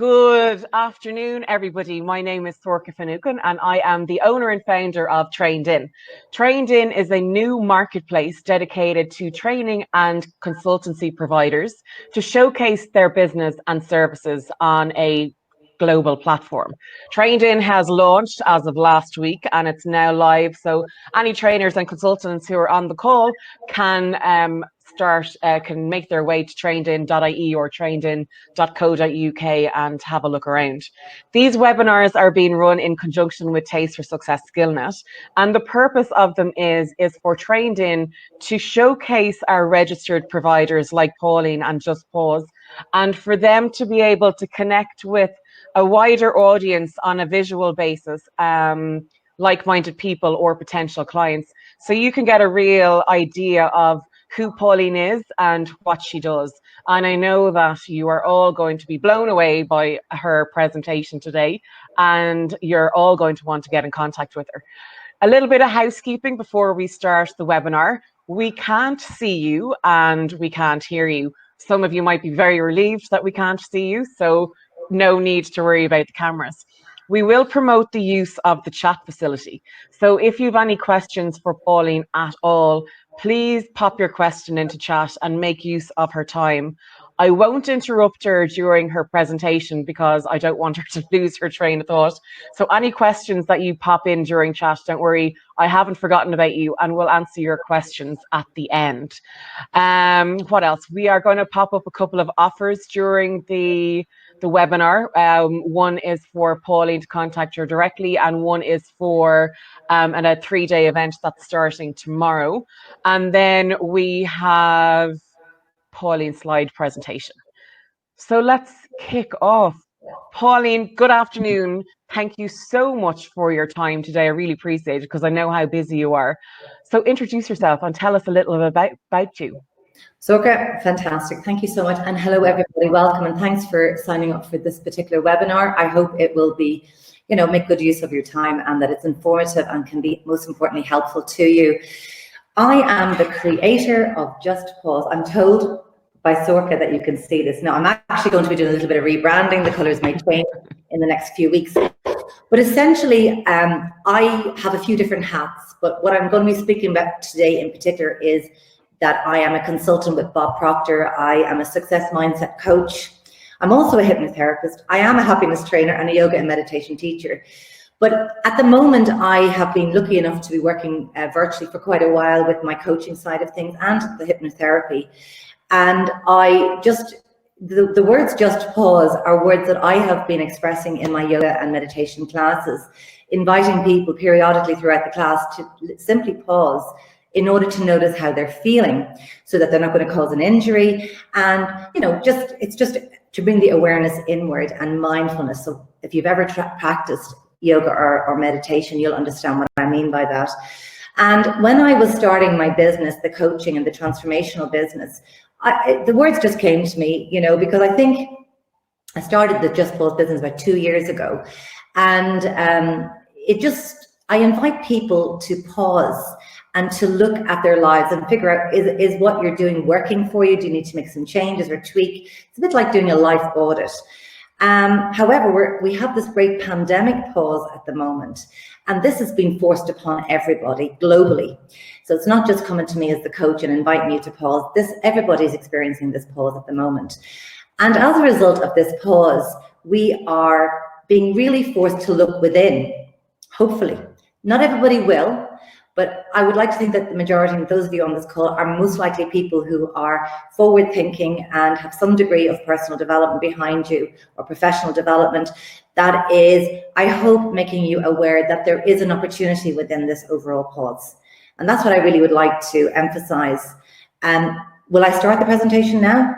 Good afternoon, everybody. My name is Sorka Finucane, and I am the owner and founder of Trained In. Trained In is a new marketplace dedicated to training and consultancy providers to showcase their business and services on a global platform. Trained In has launched as of last week and it's now live. So any trainers and consultants who are on the call can make their way to trainedin.ie or trainedin.co.uk and have a look around. These webinars are being run in conjunction with Taste for Success SkillNet, and the purpose of them is for Trained In to showcase our registered providers like Pauline and Just Pause, and for them to be able to connect with a wider audience on a visual basis, like-minded people or potential clients, so you can get a real idea of who Pauline is and what she does. And I know that you are all going to be blown away by her presentation today, and you're all going to want to get in contact with her. A little bit of housekeeping before we start the webinar. We can't see you and we can't hear you. Some of you might be very relieved that we can't see you, so no need to worry about the cameras. We will promote the use of the chat facility. So if you have any questions for Pauline at all, please pop your question into chat and make use of her time. I won't interrupt her during her presentation because I don't want her to lose her train of thought. So any questions that you pop in during chat, don't worry, I haven't forgotten about you and we'll answer your questions at the end. What else? We are going to pop up a couple of offers during the webinar. One is for Pauline to contact her directly, and one is for a 3-day event that's starting tomorrow. And then we have Pauline's slide presentation. So let's kick off. Pauline, good afternoon. Thank you so much for your time today. I really appreciate it because I know how busy you are. So introduce yourself and tell us a little about you. Sorka, fantastic. Thank you so much. And hello, everybody. Welcome. And thanks for signing up for this particular webinar. I hope it will be, make good use of your time and that it's informative and can be, most importantly, helpful to you. I am the creator of Just Pause. I'm told by Sorka that you can see this. Now, I'm actually going to be doing a little bit of rebranding. The colors may change in the next few weeks. But essentially, I have a few different hats. But what I'm going to be speaking about today in particular is that I am a consultant with Bob Proctor. I am a success mindset coach. I'm also a hypnotherapist. I am a happiness trainer and a yoga and meditation teacher. But at the moment, I have been lucky enough to be working virtually for quite a while with my coaching side of things and the hypnotherapy. And the words just pause are words that I have been expressing in my yoga and meditation classes, inviting people periodically throughout the class to simply pause in order to notice how they're feeling so that they're not going to cause an injury. And, it's just to bring the awareness inward and mindfulness. So if you've ever practiced yoga or meditation, you'll understand what I mean by that. And when I was starting my business, the coaching and the transformational business, the words just came to me, because I think I started the Just Pause business about 2 years ago. And I invite people to pause and to look at their lives and figure out, is what you're doing working for you? Do you need to make some changes or tweak? It's a bit like doing a life audit. However, we have this great pandemic pause at the moment, and this has been forced upon everybody globally. So it's not just coming to me as the coach and inviting you to pause. Everybody's experiencing this pause at the moment. And as a result of this pause, we are being really forced to look within, hopefully. Not everybody will, but I would like to think that the majority of those of you on this call are most likely people who are forward thinking and have some degree of personal development behind you or professional development. That is, I hope, making you aware that there is an opportunity within this overall pause. And that's what I really would like to emphasize. And will I start the presentation now?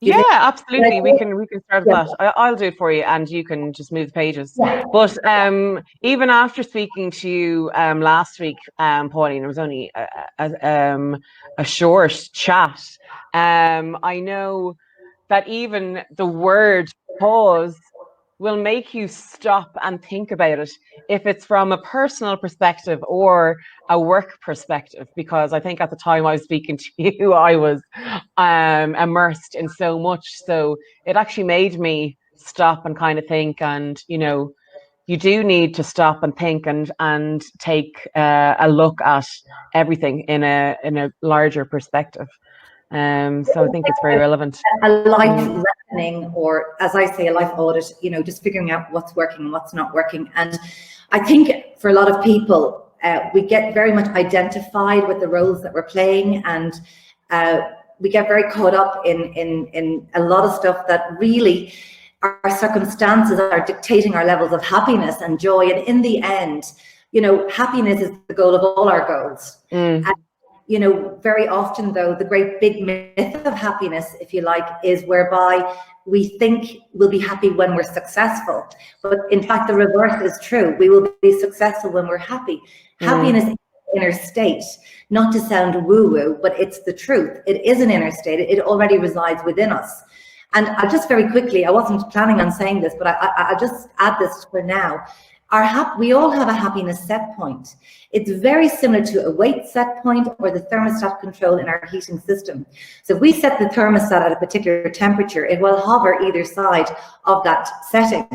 Yeah, absolutely. We can start that. I'll do it for you, and you can just move the pages. Yeah. But even after speaking to you last week, Pauline, it was only a short chat. I know that even the word pause will make you stop and think about it if it's from a personal perspective or a work perspective, because I think at the time I was speaking to you, I was immersed in so much. So it actually made me stop and kind of think, and you do need to stop and think and take a look at everything in a larger perspective. So I think it's very relevant. A life reckoning, or as I say, a life audit, just figuring out what's working and what's not working. And I think for a lot of people, we get very much identified with the roles that we're playing, and we get very caught up in a lot of stuff that really our circumstances are dictating our levels of happiness and joy. And in the end, happiness is the goal of all our goals. And, very often though, the great big myth of happiness, if you like, is whereby we think we'll be happy when we're successful. But in fact, the reverse is true. We will be successful when we're happy. Happiness is an inner state, not to sound woo-woo, but it's the truth. It is an inner state. It already resides within us. And I just very quickly, I wasn't planning on saying this, but I'll just add this for now. We all have a happiness set point. It's very similar to a weight set point or the thermostat control in our heating system. So if we set the thermostat at a particular temperature, it will hover either side of that setting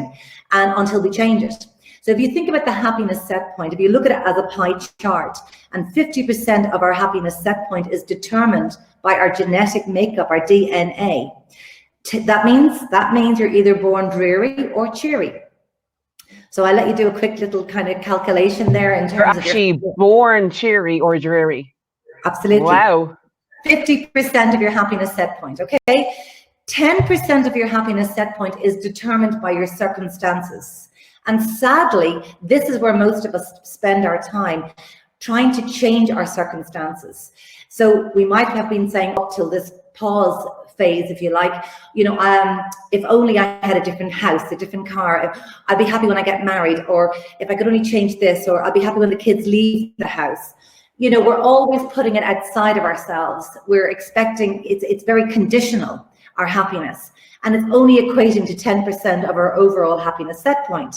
and until we change it. So if you think about the happiness set point, if you look at it as a pie chart, and 50% of our happiness set point is determined by our genetic makeup, our DNA, that means you're either born dreary or cheery. So I'll let you do a quick little kind of calculation there in terms You're actually born cheery or dreary. Absolutely. Wow. 50% of your happiness set point, okay? 10% of your happiness set point is determined by your circumstances. And sadly, this is where most of us spend our time, trying to change our circumstances. So we might have been saying up till this pause phase, if you like, if only I had a different house, a different car, I'd be happy when I get married, or if I could only change this, or I'll be happy when the kids leave the house. We're always putting it outside of ourselves. We're expecting, it's very conditional, our happiness, and it's only equating to 10% of our overall happiness set point.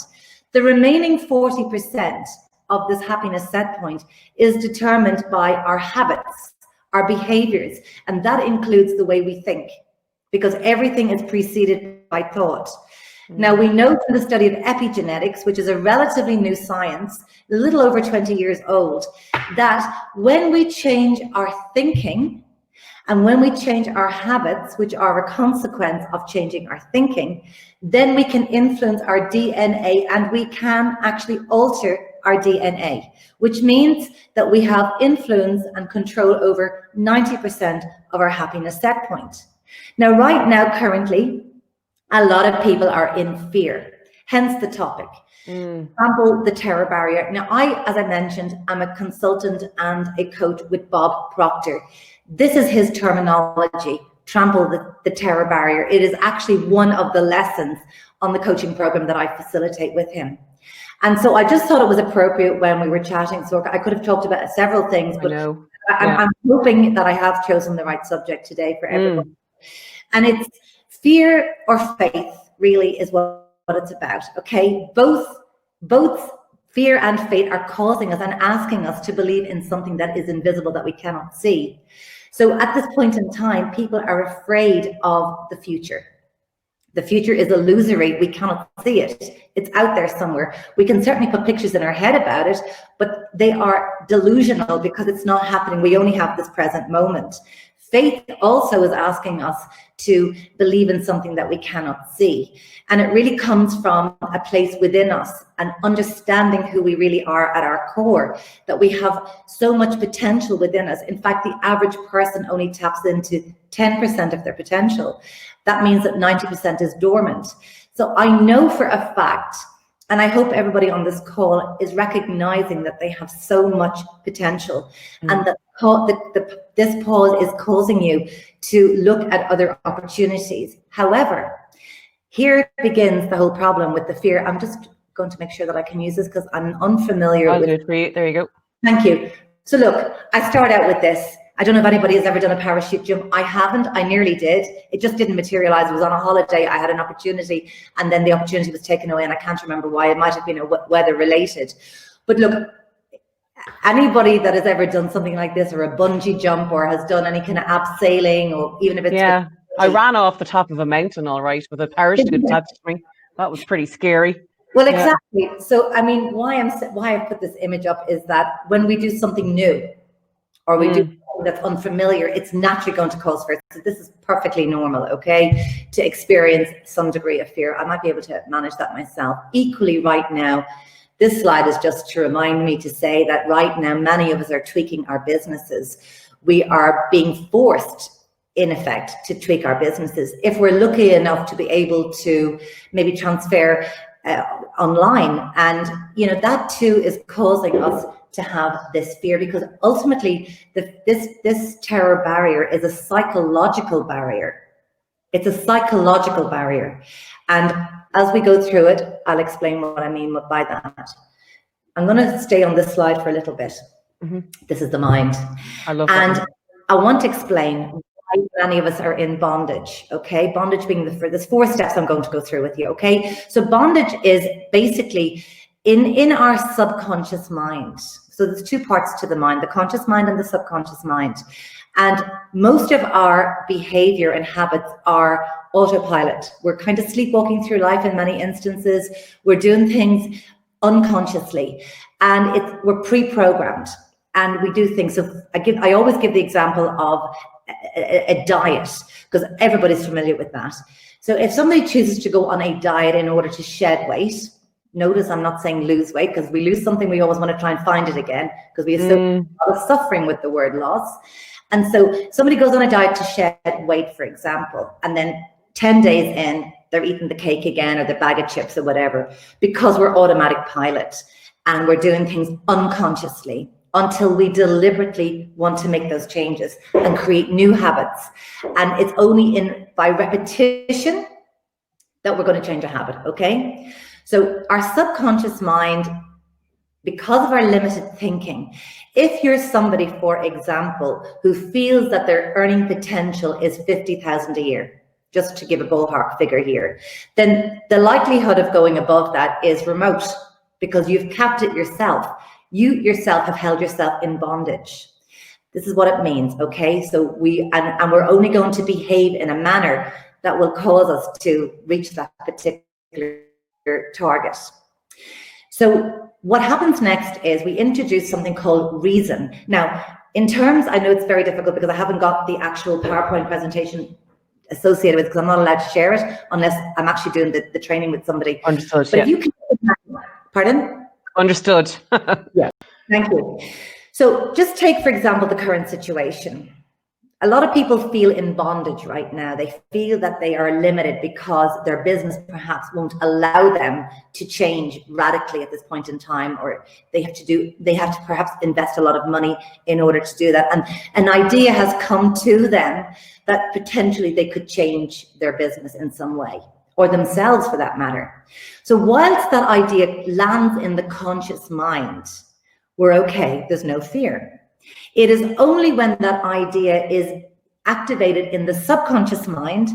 The remaining 40% of this happiness set point is determined by our habits, our behaviors, and that includes the way we think, because everything is preceded by thought. Now, we know from the study of epigenetics, which is a relatively new science, a little over 20 years old, that when we change our thinking and when we change our habits, which are a consequence of changing our thinking, then we can influence our DNA, and we can actually alter our DNA, which means that we have influence and control over 90% of our happiness set point. Now, right now, currently, a lot of people are in fear, hence the topic. Trample, the terror barrier. Now, as I mentioned, I'm a consultant and a coach with Bob Proctor. This is his terminology, trample the terror barrier. It is actually one of the lessons on the coaching program that I facilitate with him. And so I just thought it was appropriate when we were chatting. So I could have talked about several things, but I'm hoping that I have chosen the right subject today for everyone. And it's fear or faith, really, is what it's about. Okay, both fear and faith are causing us and asking us to believe in something that is invisible, that we cannot see. So at this point in time, people are afraid of the future. The future is illusory. We cannot see it. It's out there somewhere. We can certainly put pictures in our head about it, but they are delusional because it's not happening. We only have this present moment. Faith also is asking us to believe in something that we cannot see. And it really comes from a place within us, and understanding who we really are at our core, that we have so much potential within us. In fact, the average person only taps into 10% of their potential. That means that 90% is dormant. So I know for a fact, and I hope everybody on this call is recognizing that they have so much potential, and that this pause is causing you to look at other opportunities. However, here begins the whole problem with the fear. I'm just going to make sure that I can use this because I'm unfamiliar with it. There you go. Thank you. So look, I start out with this. I don't know if anybody has ever done a parachute jump. I haven't. I nearly did. It just didn't materialize. It was on a holiday. I had an opportunity, and then the opportunity was taken away, and I can't remember why. It might have been weather related. But look, anybody that has ever done something like this, or a bungee jump, or has done any kind of abseiling, or even if it's I ran off the top of a mountain, all right, with a parachute attached to me. That was pretty scary. Well, Yeah. exactly. So, I mean, why I put this image up is that when we do something new, or we do something that's unfamiliar, it's naturally going to cause fear. So this is perfectly normal, okay, to experience some degree of fear. I might be able to manage that myself. Equally, right now, this slide is just to remind me to say that right now, many of us are tweaking our businesses. We are being forced, in effect, to tweak our businesses. If we're lucky enough to be able to maybe transfer online, and that too is causing us to have this fear, because ultimately this terror barrier is a psychological barrier. It's a psychological barrier, and as we go through it, I'll explain what I mean by that. I'm going to stay on this slide for a little bit. This is the mind. I love and that. I want to explain why many of us are in bondage, okay? Bondage being there's 4 steps I'm going to go through with you, okay? So bondage is basically in our subconscious mind. So there's 2 parts to the mind, the conscious mind and the subconscious mind. And most of our behavior and habits are autopilot. We're kind of sleepwalking through life in many instances. We're doing things unconsciously, and we're pre-programmed, and we do things. So I always give the example of a diet, because everybody's familiar with that. So if somebody chooses to go on a diet in order to shed weight, notice I'm not saying lose weight, because we lose something, we always want to try and find it again, because we associate a lot of suffering with the word loss. And so somebody goes on a diet to shed weight, for example, and then 10 days in, they're eating the cake again, or the bag of chips, or whatever, because we're automatic pilot and we're doing things unconsciously until we deliberately want to make those changes and create new habits. And it's only by repetition that we're going to change a habit, okay? So our subconscious mind, because of our limited thinking, if you're somebody, for example, who feels that their earning potential is 50,000 a year, just to give a ballpark figure here, then the likelihood of going above that is remote, because you've capped it yourself. You yourself have held yourself in bondage. This is what it means, okay? So we're only going to behave in a manner that will cause us to reach that particular target. So what happens next is we introduce something called reason. Now, in terms, I know it's very difficult because I haven't got the actual PowerPoint presentation associated with it, because I'm not allowed to share it unless I'm actually doing the training with somebody. Understood. But if you can, pardon? Understood. Yeah. Thank you. So just take, for example, the current situation. A lot of people feel in bondage right now. They feel that they are limited because their business perhaps won't allow them to change radically at this point in time, or they have to perhaps invest a lot of money in order to do that. And an idea has come to them that potentially they could change their business in some way, or themselves for that matter. So whilst that idea lands in the conscious mind, we're okay, there's no fear. It is only when that idea is activated in the subconscious mind,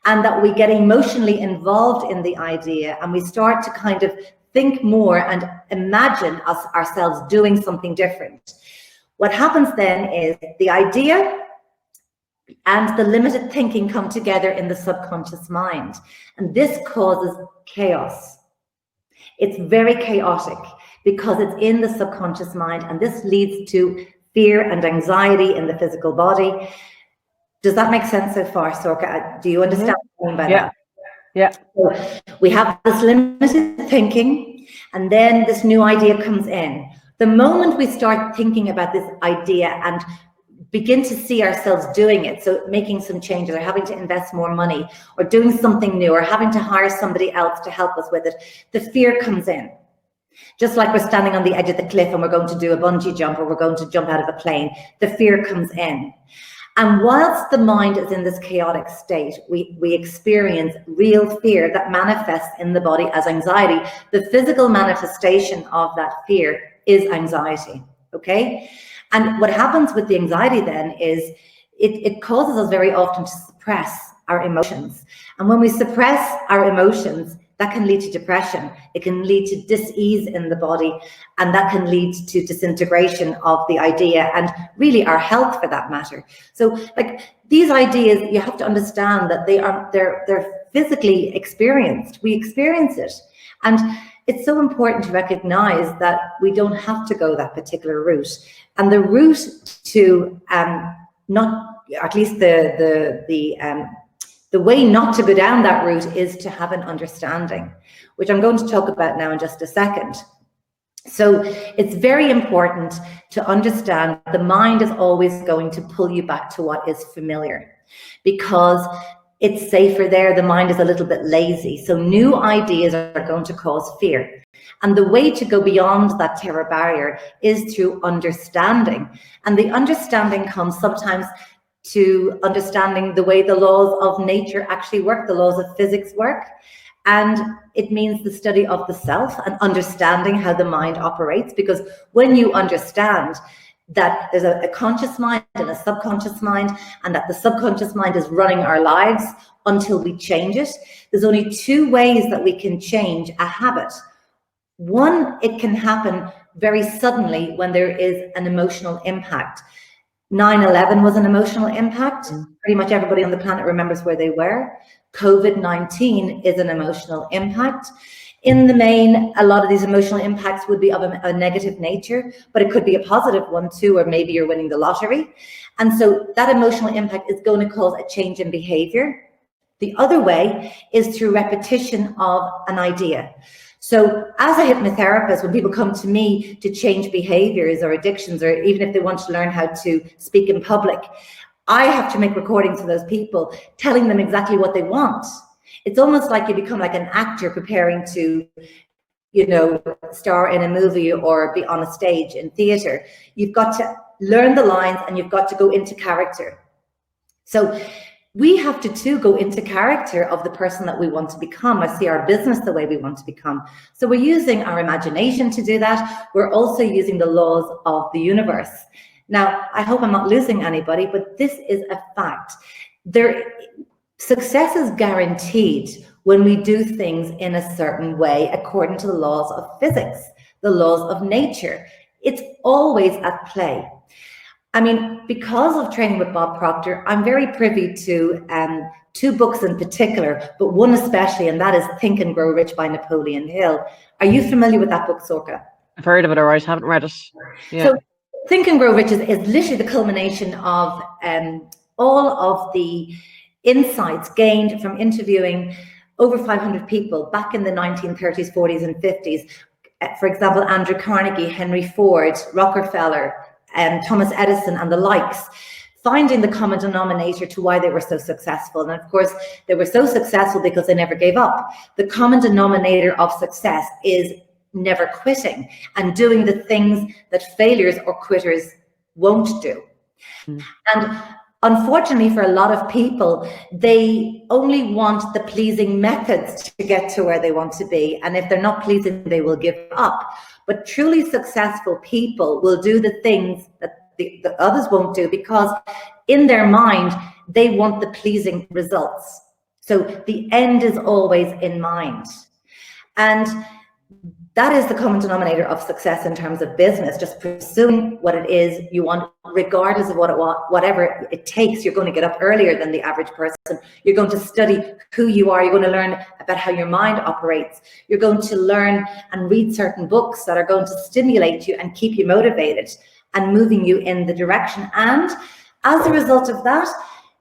and that we get emotionally involved in the idea, and we start to kind of think more and imagine ourselves doing something different. What happens then is the idea and the limited thinking come together in the subconscious mind, and this causes chaos. It's very chaotic because it's in the subconscious mind, and this leads to fear and anxiety in the physical body. Does that make sense so far, Sorka? Do you understand what I mean by that? Yeah. So we have this limited thinking, and then this new idea comes in. The moment we start thinking about this idea and begin to see ourselves doing it, so making some changes, or having to invest more money, or doing something new, or having to hire somebody else to help us with it, the fear comes in. Just like we're standing on the edge of the cliff and we're going to do a bungee jump, or we're going to jump out of a plane, the fear comes in. And whilst the mind is in this chaotic state, we experience real fear that manifests in the body as anxiety. The physical manifestation of that fear is anxiety, okay? And what happens with the anxiety then is it causes us very often to suppress our emotions. And when we suppress our emotions, that can lead to depression. It can lead to dis-ease in the body, and that can lead to disintegration of the idea and really our health for that matter. So like these ideas, you have to understand that they're physically experienced. We experience it. And it's so important to recognize that we don't have to go that particular route. And the route to not, at least the way not to go down that route is to have an understanding, which I'm going to talk about now in just a second. So it's very important to understand the mind is always going to pull you back to what is familiar, because it's safer there. The mind is a little bit lazy. So new ideas are going to cause fear. And the way to go beyond that terror barrier is through understanding. And the understanding comes sometimes to understanding the way the laws of nature actually work, the laws of physics work. And it means the study of the self and understanding how the mind operates, because when you understand that there's a conscious mind and a subconscious mind, and that the subconscious mind is running our lives until we change it, there's only two ways that we can change a habit. One, it can happen very suddenly when there is an emotional impact. 9/11 was an emotional impact. Pretty much everybody on the planet remembers where they were. COVID-19 is an emotional impact. In the main, a lot of these emotional impacts would be of a negative nature, but it could be a positive one too, or maybe you're winning the lottery. And so that emotional impact is going to cause a change in behavior. The other way is through repetition of an idea. So as a hypnotherapist, when people come to me to change behaviors or addictions, or even if they want to learn how to speak in public, I have to make recordings for those people, telling them exactly what they want. It's almost like you become like an actor preparing to, you know, star in a movie or be on a stage in theater. You've got to learn the lines and you've got to go into character. So we have to too go into character of the person that we want to become, or see our business the way we want to become. So we're using our imagination to do that. We're also using the laws of the universe. Now, I hope I'm not losing anybody, but this is a fact. Success is guaranteed when we do things in a certain way according to the laws of physics, the laws of nature. It's always at play. I mean, because of training with Bob Proctor, I'm very privy to two books in particular, but one especially, and that is Think and Grow Rich by Napoleon Hill. Are you familiar with that book, Sorka? I've heard of it, all right. Haven't read it. Yeah. So Think and Grow Rich is literally the culmination of all of the insights gained from interviewing over 500 people back in the 1930s, 40s, and 50s. For example, Andrew Carnegie, Henry Ford, Rockefeller, Thomas Edison, and the likes, finding the common denominator to why they were so successful. And of course, they were so successful because they never gave up. The common denominator of success is never quitting and doing the things that failures or quitters won't do. And unfortunately, for a lot of people, they only want the pleasing methods to get to where they want to be. And if they're not pleasing, they will give up. But truly successful people will do the things that the others won't do, because in their mind, they want the pleasing results. So the end is always in mind. And that is the common denominator of success in terms of business, just pursuing what it is you want, regardless of whatever it takes. You're going to get up earlier than the average person. You're going to study who you are. You're going to learn about how your mind operates. You're going to learn and read certain books that are going to stimulate you and keep you motivated and moving you in the direction. And as a result of that,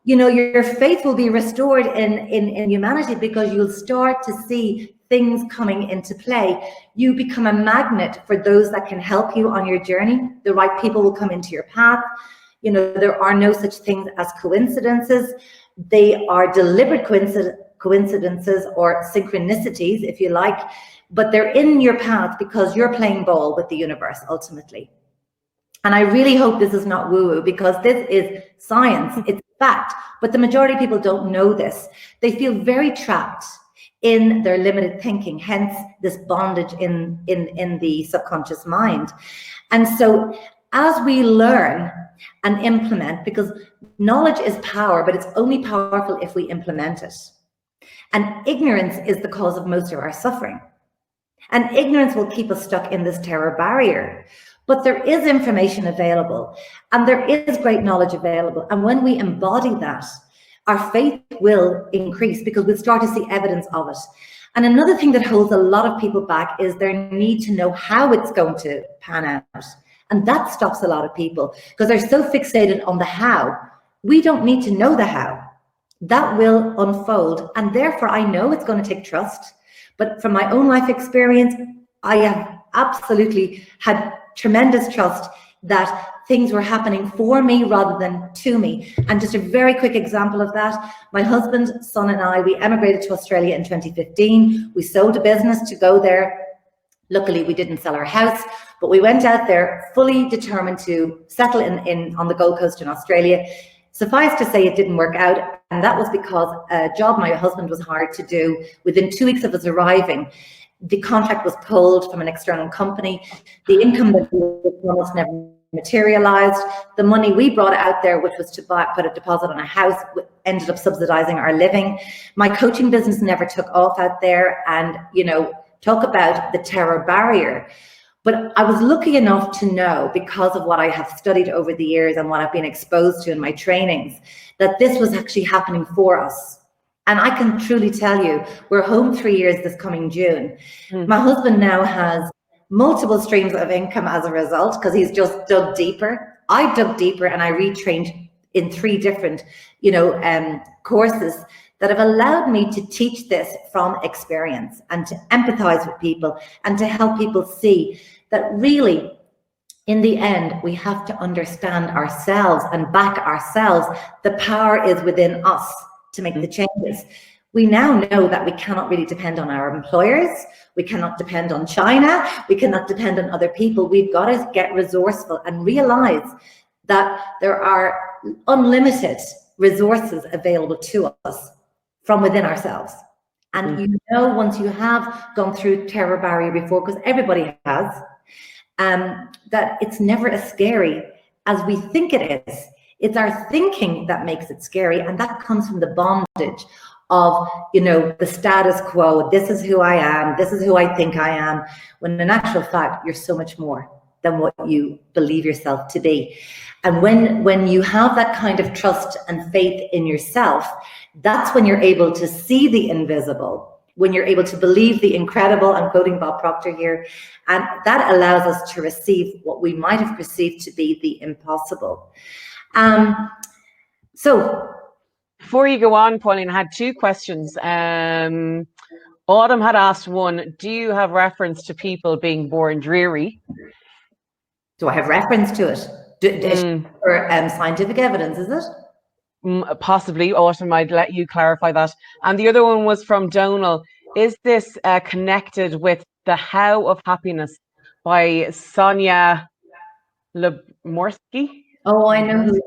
you know, your faith will be restored in humanity, because you'll start to see things coming into play. You become a magnet for those that can help you on your journey. The right people will come into your path. You know, there are no such things as coincidences. They are deliberate coincidences or synchronicities, if you like, but they're in your path because you're playing ball with the universe ultimately. And I really hope this is not woo-woo, because this is science, it's fact, but the majority of people don't know this. They feel very trapped in their limited thinking, hence this bondage in the subconscious mind. And so as we learn and implement, because knowledge is power, but it's only powerful if we implement it. And ignorance is the cause of most of our suffering. And ignorance will keep us stuck in this terror barrier. But there is information available, and there is great knowledge available. And when we embody that, our faith will increase because we'll start to see evidence of it. And another thing that holds a lot of people back is their need to know how it's going to pan out. And that stops a lot of people because they're so fixated on the how. We don't need to know the how. That will unfold. And therefore, I know it's going to take trust. But from my own life experience, I have absolutely had tremendous trust that things were happening for me rather than to me. And just a very quick example of that, my husband, son and I, we emigrated to Australia in 2015. We sold a business to go there. Luckily, we didn't sell our house, but we went out there fully determined to settle on the Gold Coast in Australia. Suffice to say, it didn't work out. And that was because a job my husband was hired to do, within 2 weeks of us arriving, the contract was pulled from an external company. The income that we promised never materialized. The money we brought out there, which was to put a deposit on a house, ended up subsidizing our living. My coaching business never took off out there. And, you know, talk about the terror barrier. But I was lucky enough to know, because of what I have studied over the years and what I've been exposed to in my trainings, that this was actually happening for us. And I can truly tell you, we're home 3 years this coming June. My husband now has multiple streams of income as a result, because he's just dug deeper. I dug deeper and I retrained in 3 different, courses that have allowed me to teach this from experience and to empathize with people and to help people see that really, in the end, we have to understand ourselves and back ourselves. The power is within us to make the changes. We now know that we cannot really depend on our employers. We cannot depend on China. We cannot depend on other people. We've got to get resourceful and realize that there are unlimited resources available to us from within ourselves. And you know, once you have gone through terror barrier before, because everybody has, that it's never as scary as we think it is. It's our thinking that makes it scary, and that comes from the bondage of, the status quo. This is who I am. This is who I think I am. When in actual fact, you're so much more than what you believe yourself to be. And when you have that kind of trust and faith in yourself, that's when you're able to see the invisible, when you're able to believe the incredible. I'm quoting Bob Proctor here. And that allows us to receive what we might have perceived to be the impossible. So before you go on, Pauline, I had 2 questions. Autumn had asked one, do you have reference to people being born dreary? Do I have reference to it? Or scientific evidence, is it? Possibly. Autumn, I'd let you clarify that. And the other one was from Donal. Is this connected with The How of Happiness by Sonia Limorsky? Oh, I know who.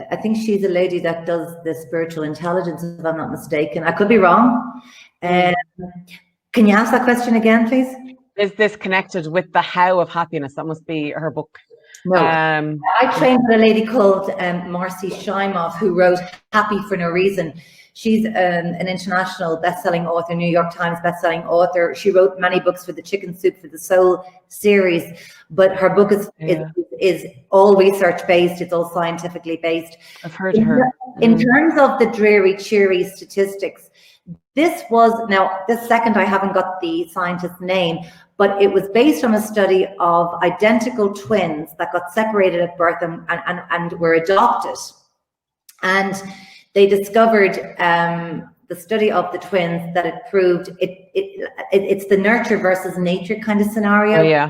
I think she's a lady that does the spiritual intelligence, if I'm not mistaken. I could be wrong. Can you ask that question again, please? Is this connected with The How of Happiness? That must be her book. No, I trained with a lady called Marcy Shimoff, who wrote Happy for No Reason. She's an international best-selling author, New York Times best-selling author. She wrote many books for the Chicken Soup for the Soul series, but her book is all research-based. It's all scientifically based. I've heard of her. In terms of the dreary, cheery statistics, this second, I haven't got the scientist's name, but it was based on a study of identical twins that got separated at birth and were adopted. And they discovered, the study of the twins, that it proved it's the nurture versus nature kind of scenario. Oh, yeah.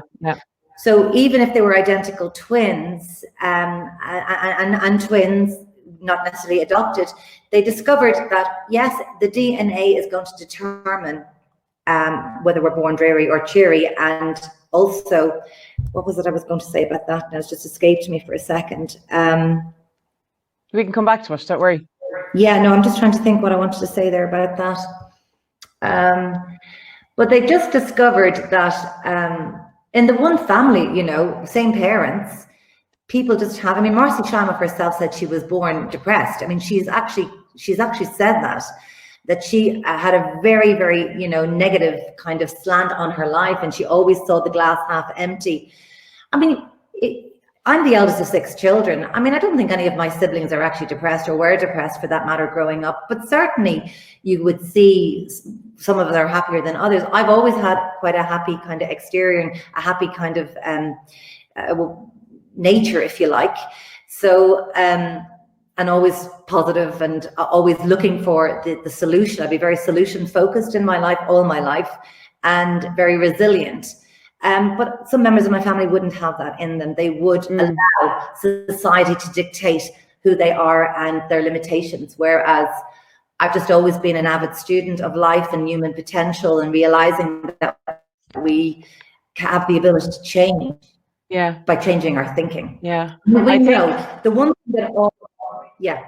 So even if they were identical twins and twins, not necessarily adopted, they discovered that, yes, the DNA is going to determine whether we're born dreary or cheery. And also, what was it I was going to say about that? Now it's just escaped me for a second. We can come back to it, don't worry. Yeah, no, I'm just trying to think what I wanted to say there about that. But they just discovered that in the one family, same parents, people just have, Marcy Shimoff herself said she was born depressed. She's actually said that. that she had a very, very, negative kind of slant on her life, and she always saw the glass half empty. I mean, I'm the eldest of 6 children. I mean, I don't think any of my siblings are actually depressed or were depressed for that matter growing up, but certainly you would see some of us are happier than others. I've always had quite a happy kind of exterior and a happy kind of nature, if you like. So, and always positive and always looking for the solution. I'd be very solution focused in my life, all my life, and very resilient. But some members of my family wouldn't have that in them. They would allow society to dictate who they are and their limitations. Whereas I've just always been an avid student of life and human potential, and realizing that we have the ability to change by changing our thinking. Yeah. We know the one thing that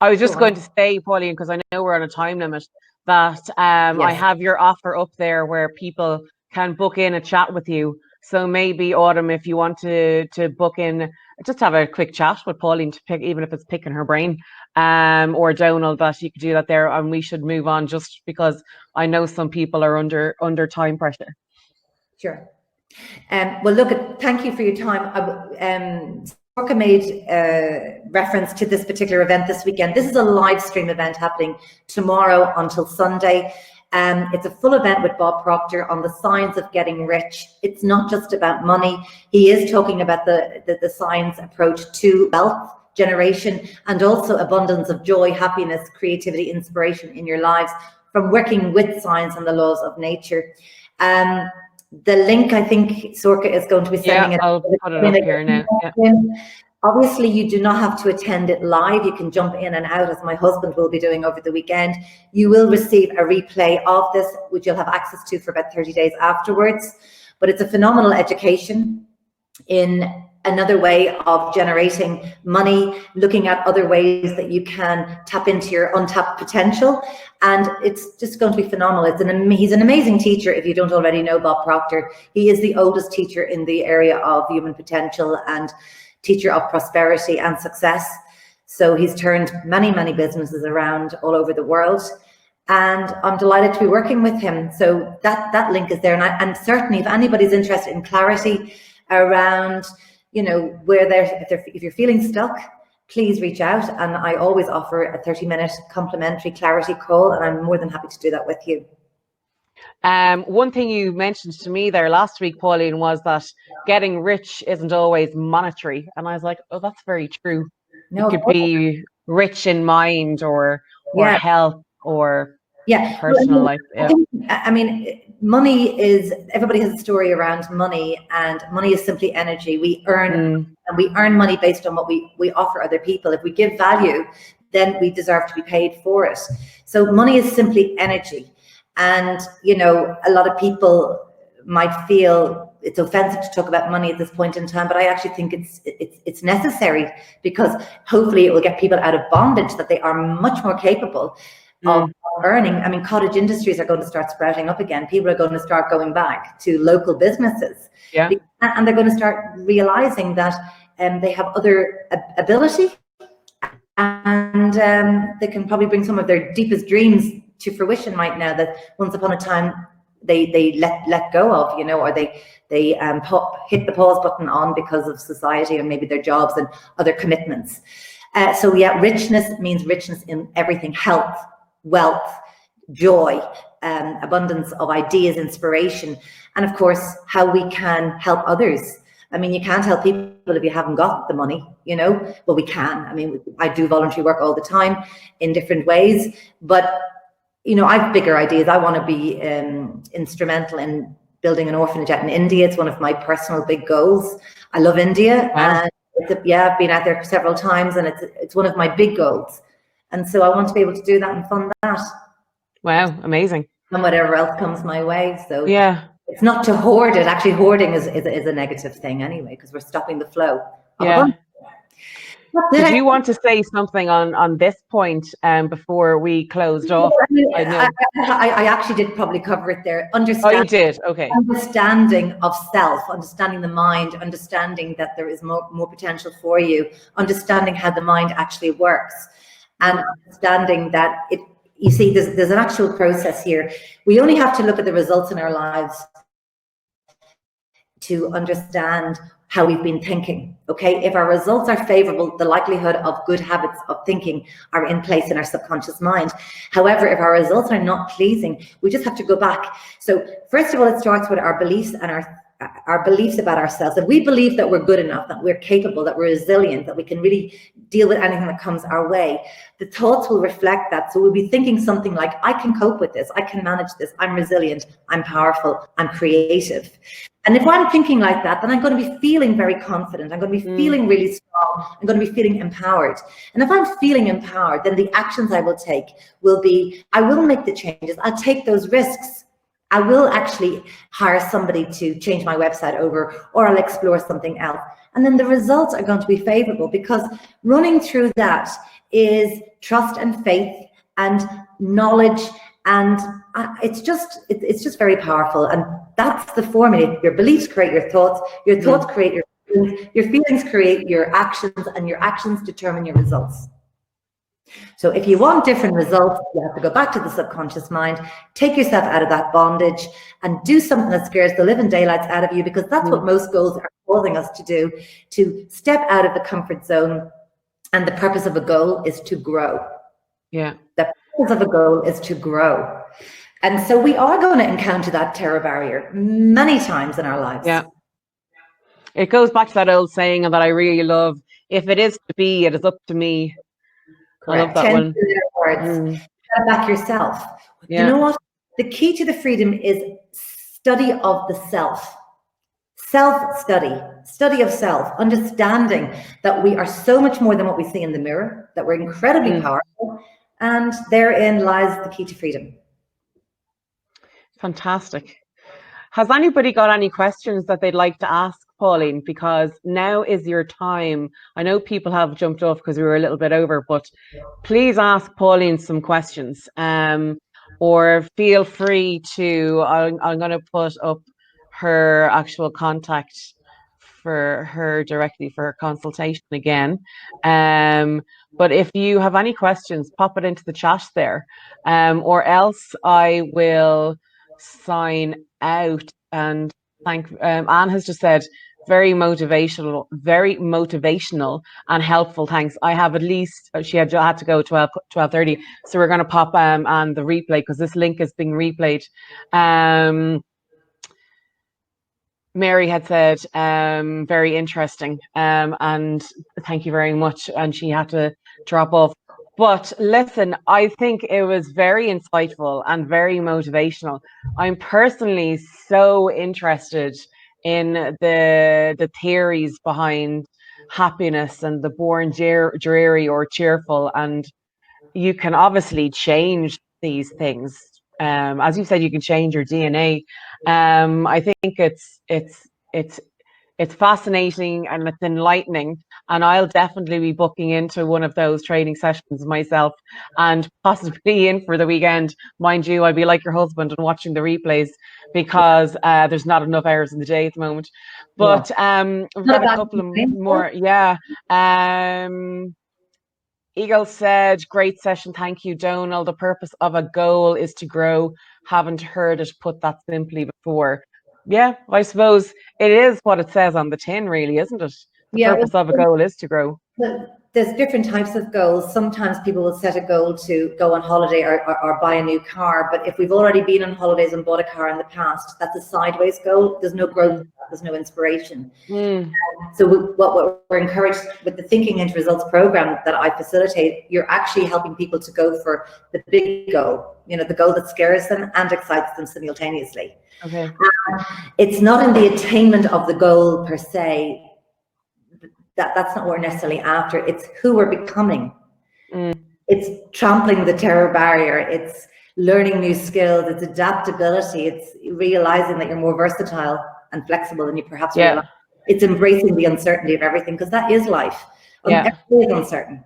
I was just going to say, Pauline, because I know we're on a time limit, that I have your offer up there where people can book in a chat with you. So maybe, Autumn, if you want to book in, just have a quick chat with Pauline to pick, even if it's picking her brain, or Donald, that you could do that there, and we should move on just because I know some people are under time pressure. Sure. Well, look, thank you for your time. Sorka made reference to this particular event this weekend. This is a live stream event happening tomorrow until Sunday. It's a full event with Bob Proctor on the science of getting rich. It's not just about money. He is talking about the science approach to wealth generation and also abundance of joy, happiness, creativity, inspiration in your lives from working with science and the laws of nature. The link, I think Sorka is going to be sending it. I'll put it up here now. Obviously, you do not have to attend it live. You can jump in and out, as my husband will be doing over the weekend. You will receive a replay of this, which you'll have access to for about 30 days afterwards. But it's a phenomenal education in another way of generating money, looking at other ways that you can tap into your untapped potential. And it's just going to be phenomenal. He's an amazing teacher. If you don't already know Bob Proctor, he is the oldest teacher in the area of human potential and teacher of prosperity and success. So he's turned many, many businesses around all over the world. And I'm delighted to be working with him. So that link is there. And certainly if anybody's interested in clarity around, where if you're feeling stuck, please reach out. And I always offer a 30-minute complimentary clarity call, and I'm more than happy to do that with you. One thing you mentioned to me there last week, Pauline, was that getting rich isn't always monetary. And I was like, oh, that's very true. No, it could be rich in mind or health or personal life. I mean, money is, everybody has a story around money, and money is simply energy. We earn and we earn money based on what we offer other people. If we give value, then we deserve to be paid for it. So money is simply energy. And, a lot of people might feel it's offensive to talk about money at this point in time, but I actually think it's necessary, because hopefully it will get people out of bondage, that they are much more capable of earning. I mean, cottage industries are going to start sprouting up again. People are going to start going back to local businesses. And they're going to start realizing that they have other ability, and they can probably bring some of their deepest dreams to fruition right now that once upon a time they let go of, or they hit the pause button on because of society or maybe their jobs and other commitments. So richness means richness in everything: health, wealth, joy, abundance of ideas, inspiration, and of course how we can help others. I mean, you can't help people if you haven't got the money, well, we can. I mean, I do voluntary work all the time in different ways, but I have bigger ideas. I want to be instrumental in building an orphanage out in India. It's one of my personal big goals. I love India. Wow. And I've been out there several times, and it's one of my big goals. And so I want to be able to do that and fund that. Wow, amazing. And whatever else comes my way. So it's not to hoard it. Actually, hoarding is a negative thing anyway, because we're stopping the flow. Did you want to say something on this point before we closed off? I actually did probably cover it there. You did? Okay. Understanding of self, understanding the mind, understanding that there is more potential for you, understanding how the mind actually works, and understanding that you see, there's an actual process here. We only have to look at the results in our lives to understand how we've been thinking, okay? If our results are favorable, the likelihood of good habits of thinking are in place in our subconscious mind. However, if our results are not pleasing, we just have to go back. So first of all, it starts with our beliefs and our beliefs about ourselves. If we believe that we're good enough, that we're capable, that we're resilient, that we can really deal with anything that comes our way, the thoughts will reflect that. So we'll be thinking something like, I can cope with this, I can manage this, I'm resilient, I'm powerful, I'm creative. And if I'm thinking like that, then I'm going to be feeling very confident. I'm going to be feeling really strong. I'm going to be feeling empowered. And if I'm feeling empowered, then the actions I will take will be, I will make the changes. I'll take those risks. I will actually hire somebody to change my website over, or I'll explore something else. And then the results are going to be favorable, because running through that is trust and faith and knowledge, and it's just very powerful. And that's the formula. Your beliefs create your thoughts create your feelings create your actions, and your actions determine your results. So if you want different results, you have to go back to the subconscious mind, take yourself out of that bondage, and do something that scares the living daylights out of you, because that's what most goals are causing us to do, to step out of the comfort zone. And the purpose of a goal is to grow. Yeah. The purpose of a goal is to grow. And so we are going to encounter that terror barrier many times in our lives. Yeah. It goes back to that old saying that I really love: if it is to be, it is up to me. Correct. I love that one. Words. Back yourself. Yeah. You know what? The key to the freedom is study of the self. Study of self, understanding that we are so much more than what we see in the mirror, that we're incredibly powerful, and therein lies the key to freedom. Fantastic. Has anybody got any questions that they'd like to ask Pauline? Because now is your time. I know people have jumped off because we were a little bit over, but please ask Pauline some questions, or feel free to, I'm going to put up her actual contact for her directly for her consultation again. But if you have any questions, pop it into the chat there, or else I will sign out. And thank Anne has just said very motivational and helpful. Thanks. I have at least, she had to go 12:30, so we're going to pop on the replay, because this link is being replayed. Mary had said very interesting, and thank you very much, and she had to drop off. But listen, I think it was very insightful and very motivational. I'm personally so interested in the theories behind happiness and the born dreary or cheerful, and you can obviously change these things. As you said, you can change your DNA. I think it's fascinating and it's enlightening, and I'll definitely be booking into one of those training sessions myself, and possibly in for the weekend. Mind you, I'll be like your husband and watching the replays, because there's not enough hours in the day at the moment. But we've got a couple of more. Yeah. Eagle said, great session. Thank you, Donal. The purpose of a goal is to grow. Haven't heard it put that simply before. Yeah, I suppose it is what it says on the tin, really, isn't it? The purpose of a goal is to grow. There's different types of goals. Sometimes people will set a goal to go on holiday or buy a new car. But if we've already been on holidays and bought a car in the past, that's a sideways goal. There's no growth, there's no inspiration. So what we're encouraged with the Thinking into Results program that I facilitate, you're actually helping people to go for the big goal, you know, the goal that scares them and excites them simultaneously. Okay. It's not in the attainment of the goal per se. That's not what we're necessarily after. It's who we're becoming. It's trampling the terror barrier. It's learning new skills. It's adaptability. It's realizing that you're more versatile and flexible than you perhaps realize. It's embracing the uncertainty of everything, because that is life. Everything is uncertain.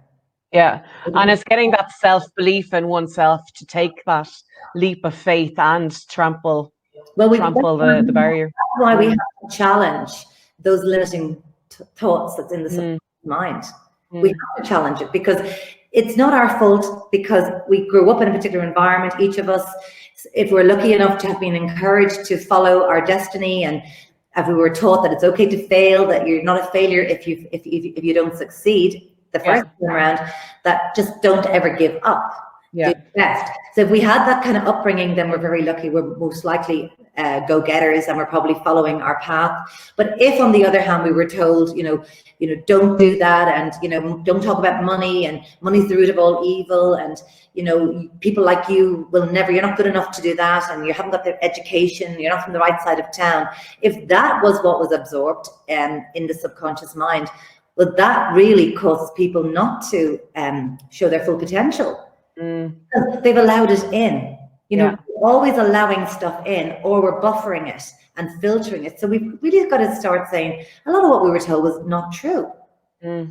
Yeah, and it's getting that self-belief in oneself to take that leap of faith and trample the barrier. That's why we have to challenge those limiting thoughts that's in the mind. We have to challenge it, because it's not our fault because we grew up in a particular environment, each of us. If we're lucky enough to have been encouraged to follow our destiny, and if we were taught that it's okay to fail, that you're not a failure if you don't succeed the first time around, that just don't ever give up. Do your best. So if we had that kind of upbringing, then we're very lucky. We're most likely go-getters, and we're probably following our path. But if, on the other hand, we were told, don't do that, and don't talk about money, and money's the root of all evil, and people like you will never, you're not good enough to do that, and you haven't got the education, you're not from the right side of town. If that was what was absorbed in the subconscious mind, well, that really causes people not to show their full potential. They've allowed it in. We're always allowing stuff in, or we're buffering it and filtering it. So we've really got to start saying a lot of what we were told was not true. I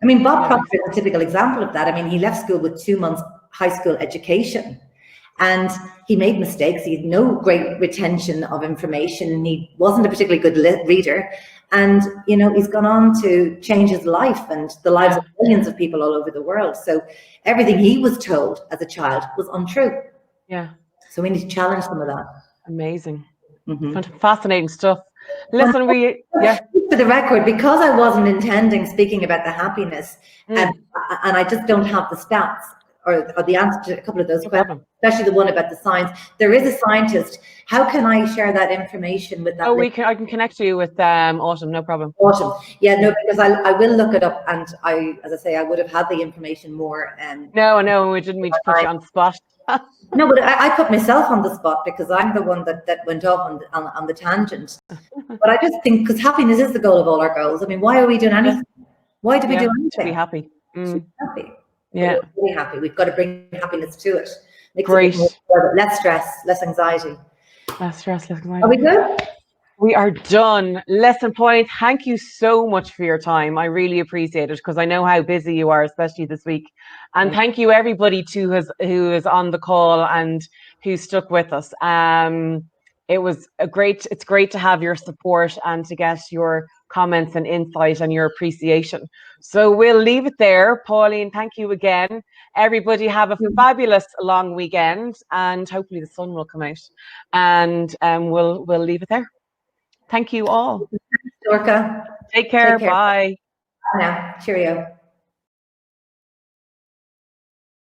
mean, Bob Proctor is a typical example of that. I mean, he left school with 2 months high school education, and he made mistakes. He had no great retention of information. He wasn't a particularly good reader. And, he's gone on to change his life and the lives of millions of people all over the world. So everything he was told as a child was untrue. Yeah. So we need to challenge some of that. Amazing. Fascinating stuff. Listen, for the record, because I wasn't intending speaking about the happiness, and I just don't have the stats or the answer to a couple of those questions, especially the one about the science. There is a scientist. How can I share that information with that? I can connect you with Autumn, no problem. Autumn. Yeah, no, because I will look it up, and as I say, I would have had the information more. No, we didn't mean to put you on the spot. No, but I put myself on the spot because I'm the one that went off on the tangent. But I just think, because happiness is the goal of all our goals. I mean, why are we doing anything? Why do we do anything? To be happy. To be happy. Yeah. We're really happy. We've got to bring happiness to it. Great. Less stress, less anxiety. Less stress, less anxiety. Are we good? We are done. Lesson Point, thank you so much for your time. I really appreciate it, because I know how busy you are, especially this week. And thank you everybody who is on the call and who stuck with us. It's great to have your support and to get your comments and insight and your appreciation. So we'll leave it there. Pauline, thank you again. Everybody have a fabulous long weekend, and hopefully the sun will come out. And we'll leave it there. Thank you all. Dorca. Take care. Bye. Bye now. Cheerio.